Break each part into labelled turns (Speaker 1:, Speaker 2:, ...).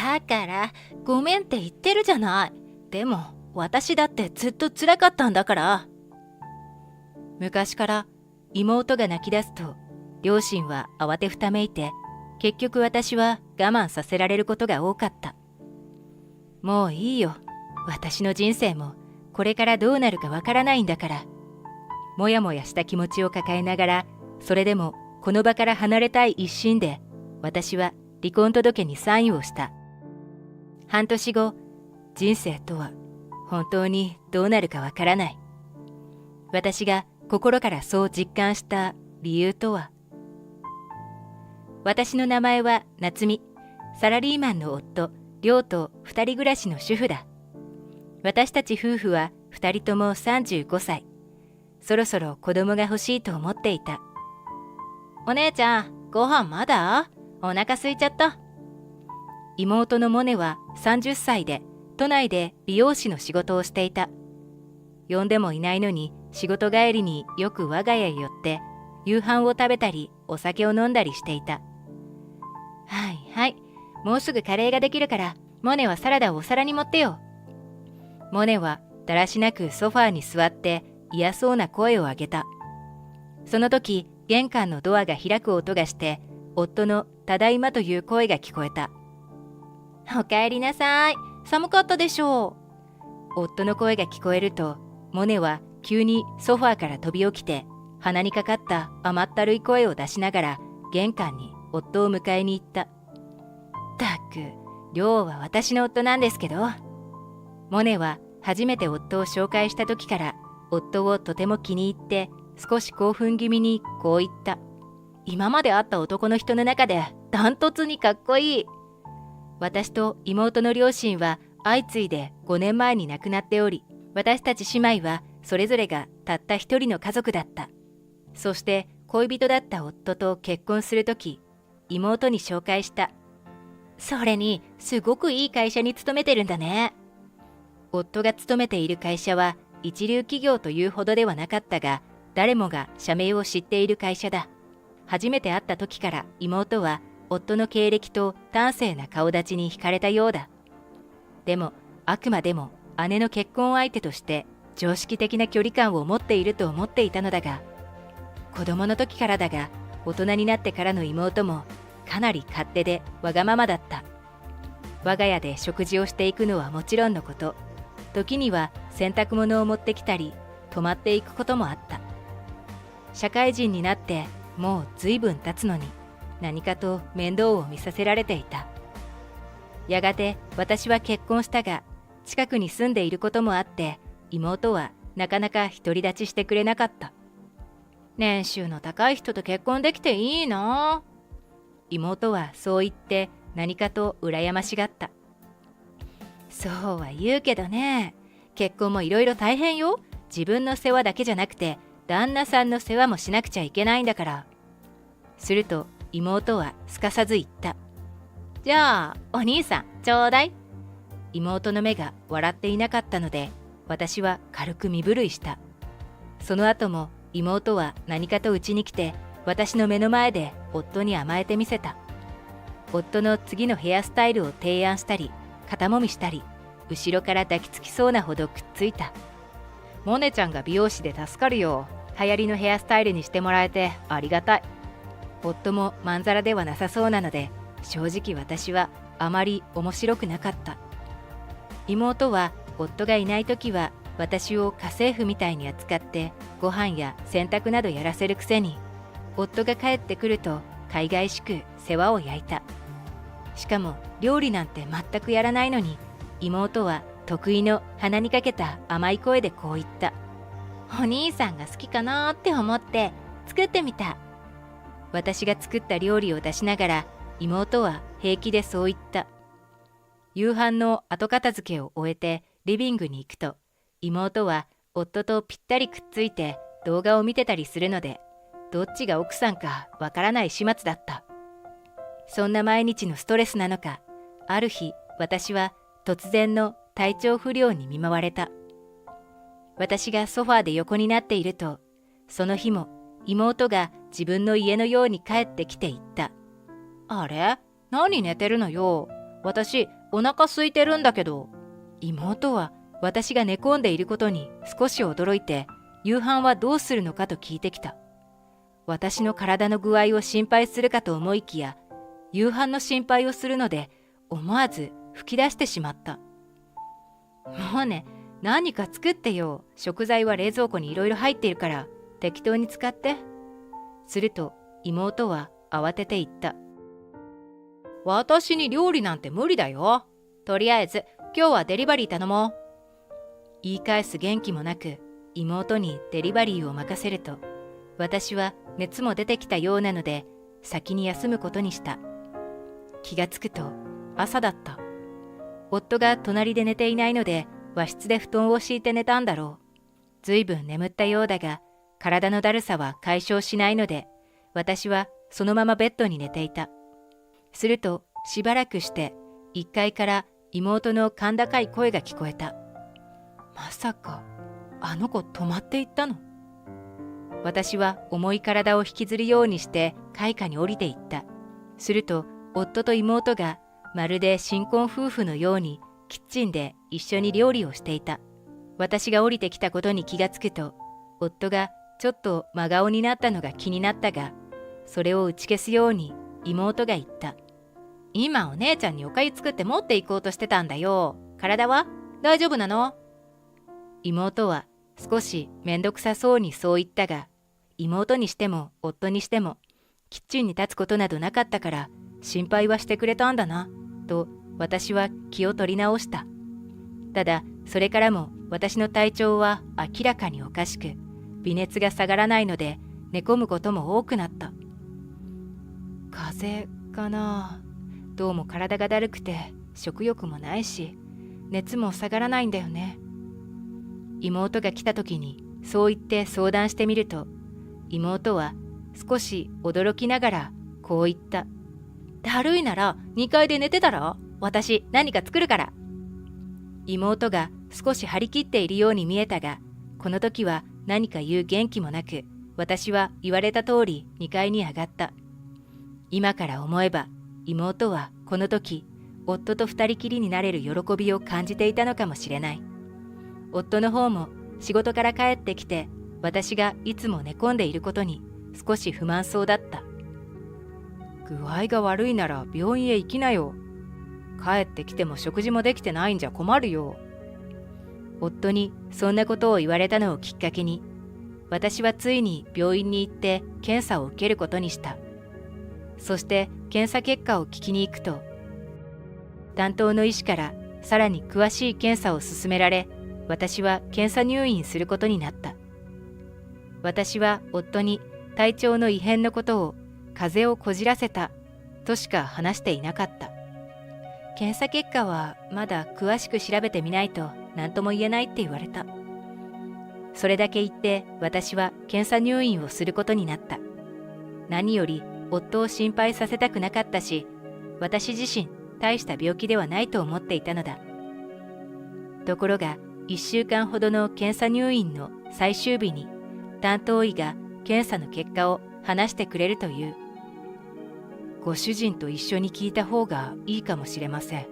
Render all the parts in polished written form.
Speaker 1: だからごめんって言ってるじゃない。でも私だってずっと辛かったんだから。昔から妹が泣き出すと両親は慌てふためいて、結局私は我慢させられることが多かった。もういいよ。私の人生もこれからどうなるかわからないんだから。もやもやした気持ちを抱えながら、それでもこの場から離れたい一心で、私は離婚届にサインをした。半年後、人生とは本当にどうなるかわからない。私が心からそう実感した理由とは。私の名前は夏美、サラリーマンの夫、亮と二人暮らしの主婦だ。私たち夫婦は二人とも35歳。そろそろ子供が欲しいと思っていた。お姉ちゃん、ご飯まだ？お腹空いちゃった。妹のモネは30歳で、都内で美容師の仕事をしていた。呼んでもいないのに仕事帰りによく我が家へ寄って夕飯を食べたりお酒を飲んだりしていた。はいはい、もうすぐカレーができるからモネはサラダをお皿に盛ってよ。モネはだらしなくソファーに座って嫌そうな声を上げた。その時玄関のドアが開く音がして、夫のただいまという声が聞こえた。おかえりなさい。寒かったでしょう。夫の声が聞こえると、モネは急にソファーから飛び起きて、鼻にかかった甘ったるい声を出しながら玄関に夫を迎えに行った。たく、亮は私の夫なんですけど。モネは初めて夫を紹介した時から夫をとても気に入って少し興奮気味にこう言った。今まで会った男の人の中でダントツにかっこいい。私と妹の両親は相次いで5年前に亡くなっており、私たち姉妹はそれぞれがたった一人の家族だった。そして恋人だった夫と結婚するとき、妹に紹介した。それにすごくいい会社に勤めてるんだね。夫が勤めている会社は一流企業というほどではなかったが、誰もが社名を知っている会社だ。初めて会った時から妹は夫の経歴と端正な顔立ちに惹かれたようだ。でもあくまでも姉の結婚相手として常識的な距離感を持っていると思っていたのだが、子供の時からだが大人になってからの妹もかなり勝手でわがままだった。我が家で食事をしていくのはもちろんのこと、時には洗濯物を持ってきたり泊まっていくこともあった。社会人になってもう随分経つのに何かと面倒を見させられていた。やがて私は結婚したが、近くに住んでいることもあって妹はなかなか独り立ちしてくれなかった。年収の高い人と結婚できていいな。妹はそう言って何かと羨ましがった。そうは言うけどね、結婚もいろいろ大変よ。自分の世話だけじゃなくて旦那さんの世話もしなくちゃいけないんだから。すると妹はすかさず言った。じゃあお兄さんちょうだい。妹の目が笑っていなかったので、私は軽く身震いした。その後も妹は何かとうちに来て、私の目の前で夫に甘えてみせた。夫の次のヘアスタイルを提案したり、肩もみしたり、後ろから抱きつきそうなほどくっついた。モネちゃんが美容師で助かるよ。流行りのヘアスタイルにしてもらえてありがたい。夫もまんざらではなさそうなので、正直私はあまり面白くなかった。妹は夫がいない時は私を家政婦みたいに扱ってご飯や洗濯などやらせるくせに、夫が帰ってくると海外しく世話を焼いた。しかも料理なんて全くやらないのに、妹は得意の鼻にかけた甘い声でこう言った。お兄さんが好きかなって思って作ってみた。私が作った料理を出しながら妹は平気でそう言った。夕飯の後片付けを終えてリビングに行くと、妹は夫とぴったりくっついて動画を見てたりするので、どっちが奥さんかわからない始末だった。そんな毎日のストレスなのか、ある日私は突然の体調不良に見舞われた。私がソファーで横になっていると、その日も妹が自分の家のように帰ってきて言った。あれ？何寝てるのよ。私、お腹空いてるんだけど。妹は私が寝込んでいることに少し驚いて、夕飯はどうするのかと聞いてきた。私の体の具合を心配するかと思いきや、夕飯の心配をするので、思わず吹き出してしまった。もうね、何か作ってよ。食材は冷蔵庫にいろいろ入っているから、適当に使って。すると妹は慌てて言った。私に料理なんて無理だよ。とりあえず今日はデリバリー頼もう。言い返す元気もなく妹にデリバリーを任せると、私は熱も出てきたようなので先に休むことにした。気がつくと朝だった。夫が隣で寝ていないので和室で布団を敷いて寝たんだろう。ずいぶん眠ったようだが体のだるさは解消しないので、私はそのままベッドに寝ていた。するとしばらくして1階から妹の甲高い声が聞こえた。まさかあの子止まっていったの？私は重い体を引きずるようにして階下に降りていった。すると夫と妹がまるで新婚夫婦のようにキッチンで一緒に料理をしていた。私が降りてきたことに気がつくと、夫がちょっと真顔になったのが気になったが、それを打ち消すように妹が言った。今お姉ちゃんにお粥作って持って行こうとしてたんだよ。体は大丈夫なの？妹は少しめんどくさそうにそう言ったが、妹にしても夫にしてもキッチンに立つことなどなかったから心配はしてくれたんだなと私は気を取り直した。ただそれからも私の体調は明らかにおかしく、微熱が下がらないので寝込むことも多くなった。風邪かな。どうも体がだるくて食欲もないし熱も下がらないんだよね。妹が来た時にそう言って相談してみると、妹は少し驚きながらこう言った。だるいなら2階で寝てたら？私何か作るから。妹が少し張り切っているように見えたが、この時は何か言う元気もなく、私は言われた通り2階に上がった。今から思えば妹はこの時夫と二人きりになれる喜びを感じていたのかもしれない。夫の方も仕事から帰ってきて、私がいつも寝込んでいることに少し不満そうだった。具合が悪いなら病院へ行きなよ。帰ってきても食事もできてないんじゃ困るよ。夫にそんなことを言われたのをきっかけに、私はついに病院に行って検査を受けることにした。そして検査結果を聞きに行くと、担当の医師からさらに詳しい検査を勧められ、私は検査入院することになった。私は夫に体調の異変のことを風邪をこじらせたとしか話していなかった。検査結果はまだ詳しく調べてみないと何とも言えないって言われた。それだけ言って私は検査入院をすることになった。何より夫を心配させたくなかったし、私自身大した病気ではないと思っていたのだ。ところが1週間ほどの検査入院の最終日に担当医が検査の結果を話してくれるという。ご主人と一緒に聞いた方がいいかもしれません。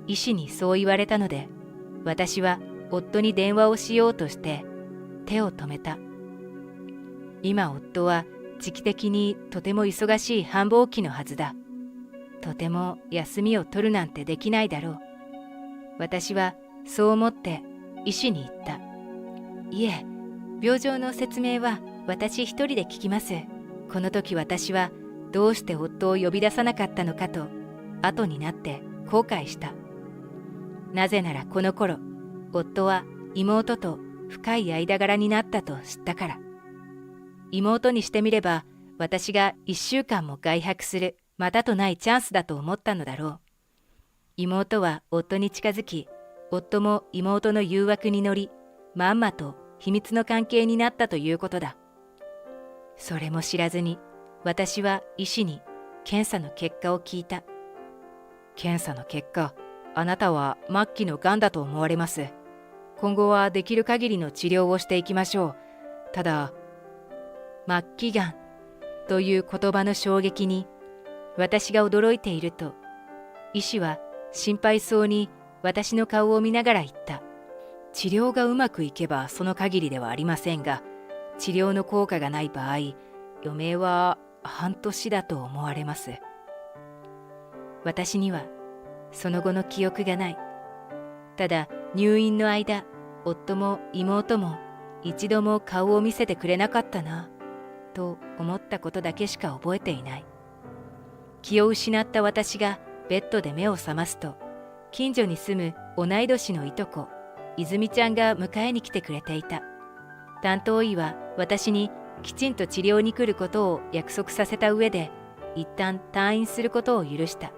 Speaker 1: 医師にそう言われたので、私は夫に電話をしようとして手を止めた。今夫は時期的にとても忙しい繁忙期のはずだ。とても休みを取るなんてできないだろう。私はそう思って医師に言った。いえ、病状の説明は私一人で聞きます。この時私はどうして夫を呼び出さなかったのかと後になって後悔した。なぜならこの頃夫は妹と深い間柄になったと知ったから。妹にしてみれば私が1週間も外泊するまたとないチャンスだと思ったのだろう。妹は夫に近づき、夫も妹の誘惑に乗り、まんまと秘密の関係になったということだ。それも知らずに私は医師に検査の結果を聞いた。検査の結果、あなたは末期のがんだと思われます。今後はできる限りの治療をしていきましょう。ただ、末期がんという言葉の衝撃に私が驚いていると、医師は心配そうに私の顔を見ながら言った。治療がうまくいけばその限りではありませんが、治療の効果がない場合、余命は半年だと思われます。私にはその後の記憶がない。ただ入院の間、夫も妹も一度も顔を見せてくれなかったな、と思ったことだけしか覚えていない。気を失った私がベッドで目を覚ますと、近所に住む同い年のいとこ、泉ちゃんが迎えに来てくれていた。担当医は私にきちんと治療に来ることを約束させた上で、一旦退院することを許した。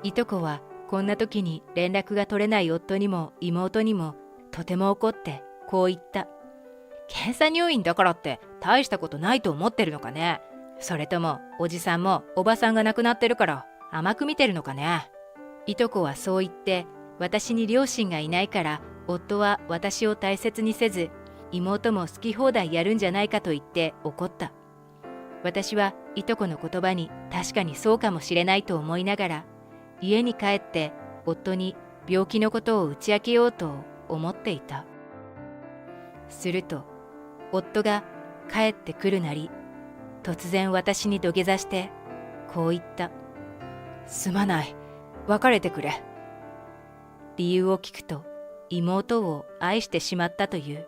Speaker 1: いとこはこんな時に連絡が取れない夫にも妹にもとても怒ってこう言った。検査入院だからって大したことないと思ってるのかね。それともおじさんもおばさんが亡くなってるから甘く見てるのかね。いとこはそう言って、私に両親がいないから夫は私を大切にせず、妹も好き放題やるんじゃないかと言って怒った。私はいとこの言葉に確かにそうかもしれないと思いながら、家に帰って夫に病気のことを打ち明けようと思っていた。すると夫が帰ってくるなり、突然私に土下座してこう言った。すまない、別れてくれ。理由を聞くと、妹を愛してしまったという。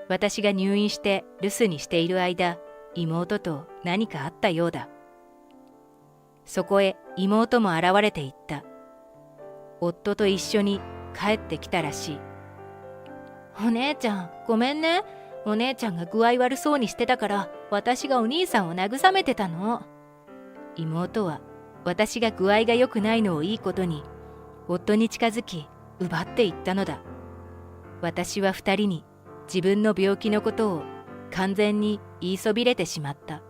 Speaker 1: 私が入院して留守にしている間、妹と何かあったようだ。そこへ妹も現れていった。夫と一緒に帰ってきたらしい。お姉ちゃん、ごめんね。お姉ちゃんが具合悪そうにしてたから、私がお兄さんを慰めてたの。妹は私が具合が良くないのをいいことに、夫に近づき、奪っていったのだ。私は二人に自分の病気のことを完全に言いそびれてしまった。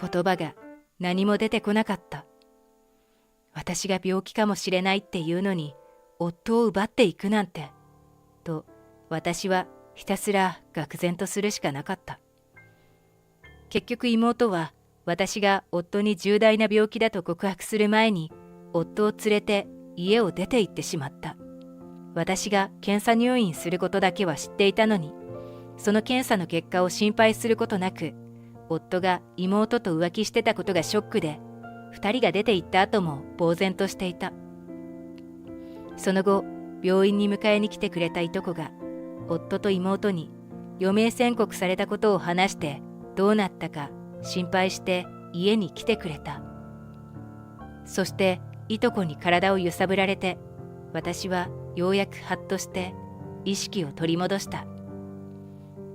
Speaker 1: 言葉が何も出てこなかった。私が病気かもしれないっていうのに、夫を奪っていくなんて、と私はひたすら愕然とするしかなかった。結局妹は私が夫に重大な病気だと告白する前に、夫を連れて家を出て行ってしまった。私が検査入院することだけは知っていたのに、その検査の結果を心配することなく、夫が妹と浮気してたことがショックで、二人が出て行った後も呆然としていた。その後、病院に迎えに来てくれたいとこが、夫と妹に余命宣告されたことを話してどうなったか心配して家に来てくれた。そしていとこに体を揺さぶられて、私はようやくハッとして意識を取り戻した。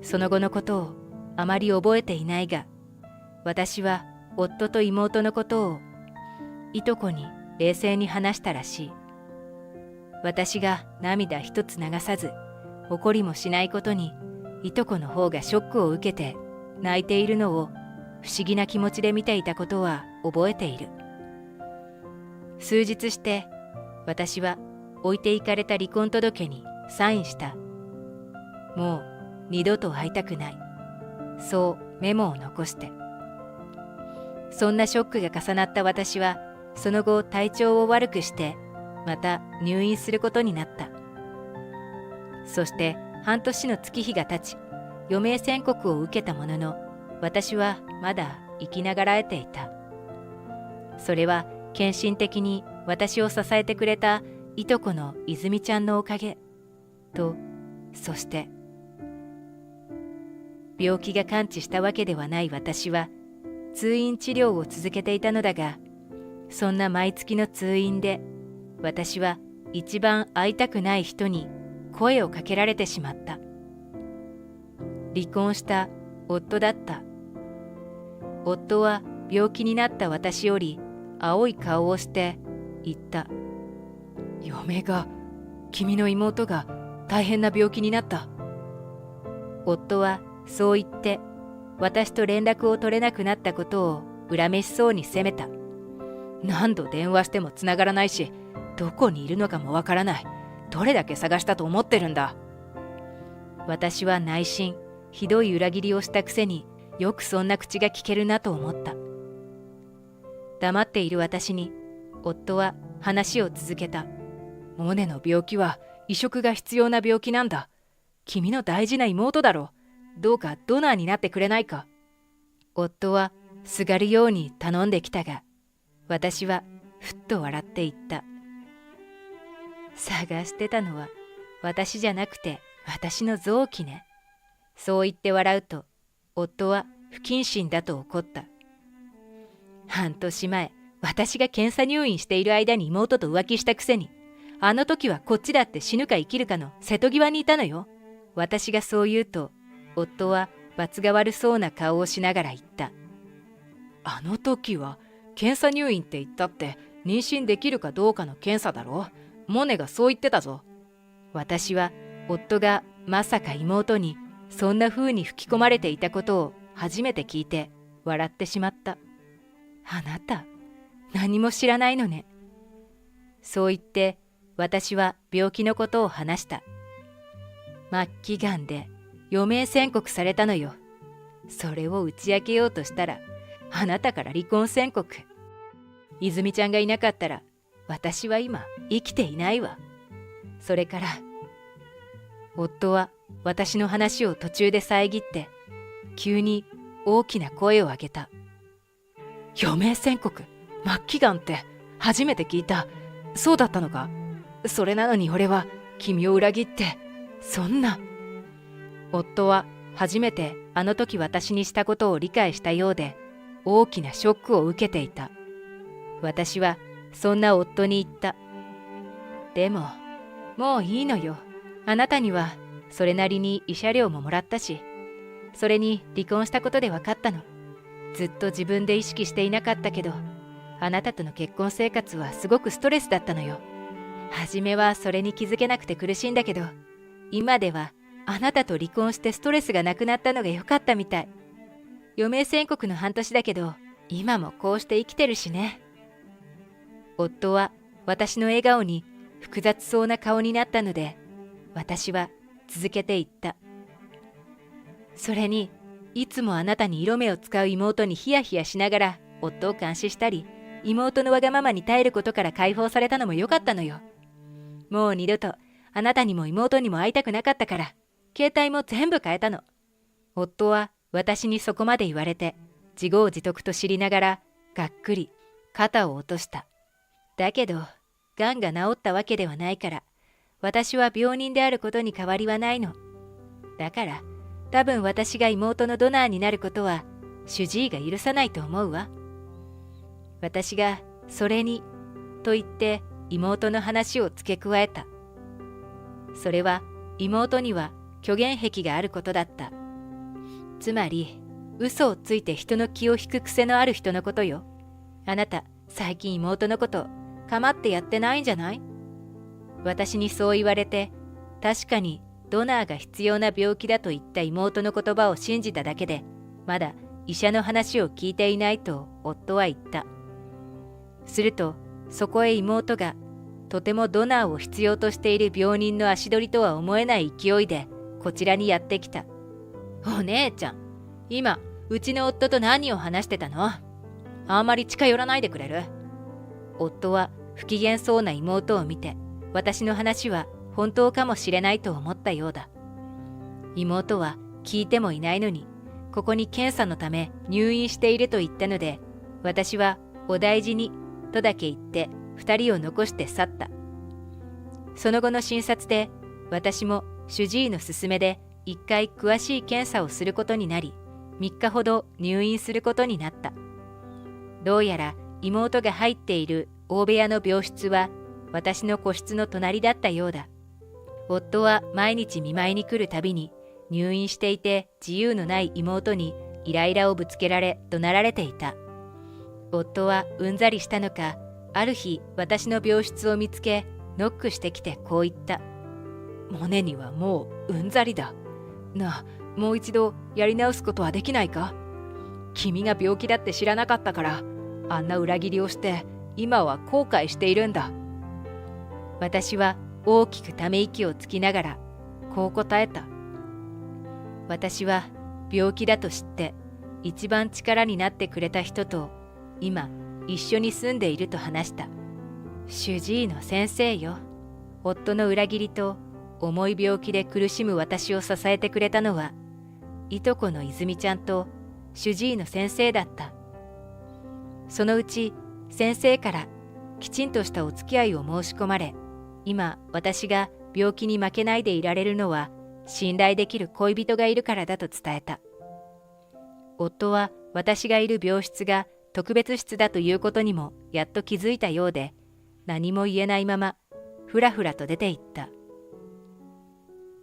Speaker 1: その後のことをあまり覚えていないが、私は夫と妹のことをいとこに冷静に話したらしい。私が涙一つ流さず、怒りもしないことに、いとこの方がショックを受けて泣いているのを不思議な気持ちで見ていたことは覚えている。数日して、私は置いていかれた離婚届にサインした。もう二度と会いたくない。そうメモを残して。そんなショックが重なった私は、その後体調を悪くして、また入院することになった。そして半年の月日が経ち、余命宣告を受けたものの、私はまだ生きながらえていた。それは献身的に私を支えてくれたいとこの泉ちゃんのおかげと、そして病気が完治したわけではない私は通院治療を続けていたのだが、そんな毎月の通院で私は一番会いたくない人に声をかけられてしまった。離婚した夫だった。夫は病気になった私より青い顔をして言った。嫁が、君の妹が大変な病気になった。夫はそう言って私と連絡を取れなくなったことを恨めしそうに責めた。何度電話してもつながらないし、どこにいるのかもわからない。どれだけ探したと思ってるんだ。私は内心ひどい裏切りをしたくせによくそんな口が聞けるなと思った。黙っている私に夫は話を続けた。モネの病気は移植が必要な病気なんだ。君の大事な妹だろ。どうかドナーになってくれないか。夫はすがるように頼んできたが、私はふっと笑って言った。探してたのは私じゃなくて私の臓器ね。そう言って笑うと、夫は不謹慎だと怒った。半年前、私が検査入院している間に妹と浮気したくせに、あの時はこっちだって死ぬか生きるかの瀬戸際にいたのよ。私がそう言うと、夫は罰が悪そうな顔をしながら言った。あの時は検査入院って言ったって妊娠できるかどうかの検査だろ。モネがそう言ってたぞ。私は夫がまさか妹にそんな風に吹き込まれていたことを初めて聞いて笑ってしまった。あなた、何も知らないのね。そう言って私は病気のことを話した。末期がんで余命宣告されたのよ。それを打ち明けようとしたら、あなたから離婚宣告。泉ちゃんがいなかったら、私は今生きていないわ。それから、夫は私の話を途中で遮って、急に大きな声を上げた。余命宣告、末期がんって初めて聞いた。そうだったのか。それなのに俺は君を裏切って、そんな。夫は初めてあの時私にしたことを理解したようで、大きなショックを受けていた。私はそんな夫に言った。でも、もういいのよ。あなたにはそれなりに慰謝料ももらったし、それに離婚したことで分かったの。ずっと自分で意識していなかったけど、あなたとの結婚生活はすごくストレスだったのよ。初めはそれに気づけなくて苦しいんだけど、今ではあなたと離婚してストレスがなくなったのが良かったみたい。余命宣告の半年だけど、今もこうして生きてるしね。夫は私の笑顔に複雑そうな顔になったので、私は続けて言った。それに、いつもあなたに色目を使う妹にヒヤヒヤしながら夫を監視したり、妹のわがままに耐えることから解放されたのも良かったのよ。もう二度とあなたにも妹にも会いたくなかったから、携帯も全部変えたの。夫は私にそこまで言われて、自業自得と知りながら、がっくり肩を落とした。だけど、がんが治ったわけではないから、私は病人であることに変わりはないの。だから、多分私が妹のドナーになることは、主治医が許さないと思うわ。私が、それに、と言って妹の話を付け加えた。それは、妹には虚言癖があることだった。つまり、嘘をついて人の気を引く癖のある人のことよ。あなた、最近妹のこと、構ってやってないんじゃない？私にそう言われて、確かにドナーが必要な病気だと言った妹の言葉を信じただけで、まだ医者の話を聞いていないと夫は言った。すると、そこへ妹が、とてもドナーを必要としている病人の足取りとは思えない勢いで、こちらにやってきた。お姉ちゃん、今、うちの夫と何を話してたの？あんまり近寄らないでくれる？夫は不機嫌そうな妹を見て、私の話は本当かもしれないと思ったようだ。妹は聞いてもいないのに、ここに検査のため入院していると言ったので、私はお大事にとだけ言って二人を残して去った。その後の診察で、私も主治医の勧めで一回詳しい検査をすることになり、3日ほど入院することになった。どうやら妹が入っている大部屋の病室は私の個室の隣だったようだ。夫は毎日見舞いに来るたびに入院していて自由のない妹にイライラをぶつけられ怒鳴られていた。夫はうんざりしたのか、ある日私の病室を見つけノックしてきてこう言った。モネにはもううんざりだ。なあ、もう一度やり直すことはできないか？君が病気だって知らなかったから、あんな裏切りをして今は後悔しているんだ。私は大きくため息をつきながらこう答えた。私は病気だと知って一番力になってくれた人と今一緒に住んでいると話した。主治医の先生よ。夫の裏切りと重い病気で苦しむ私を支えてくれたのは、いとこの泉ちゃんと主治医の先生だった。そのうち先生からきちんとしたお付き合いを申し込まれ、今私が病気に負けないでいられるのは信頼できる恋人がいるからだと伝えた。夫は私がいる病室が特別室だということにもやっと気づいたようで、何も言えないままふらふらと出て行った。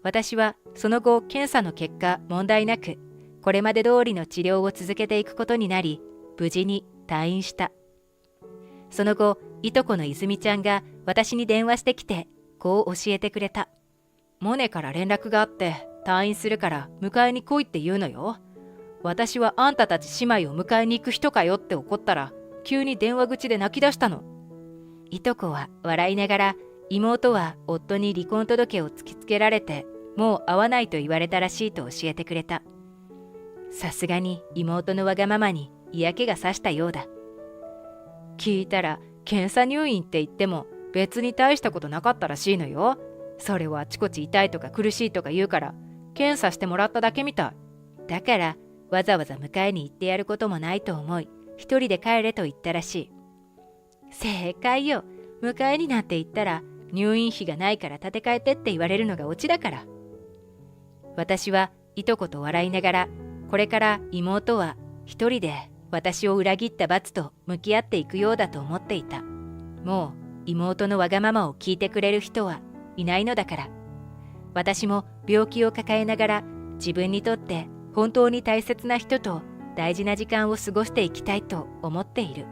Speaker 1: 私はその後検査の結果問題なくこれまで通りの治療を続けていくことになり、無事に退院した。その後いとこの泉ちゃんが私に電話してきてこう教えてくれた。モネから連絡があって退院するから迎えに来いって言うのよ。私はあんたたち姉妹を迎えに行く人かよって怒ったら急に電話口で泣き出したの。いとこは笑いながら、妹は夫に離婚届を突きつけられてもう会わないと言われたらしいと教えてくれた。さすがに妹のわがままに嫌気がさしたようだ。聞いたら検査入院って言っても別に大したことなかったらしいのよ。それをあちこち痛いとか苦しいとか言うから検査してもらっただけみたい。だからわざわざ迎えに行ってやることもないと思い、一人で帰れと言ったらしい。正解よ。迎えになって行ったら入院費がないから立て替えてって言われるのがオチだから。私はいとこと笑いながら、これから妹は一人で私を裏切った罰と向き合っていくようだと思っていた。もう妹のわがままを聞いてくれる人はいないのだから。私も病気を抱えながら自分にとって本当に大切な人と大事な時間を過ごしていきたいと思っている。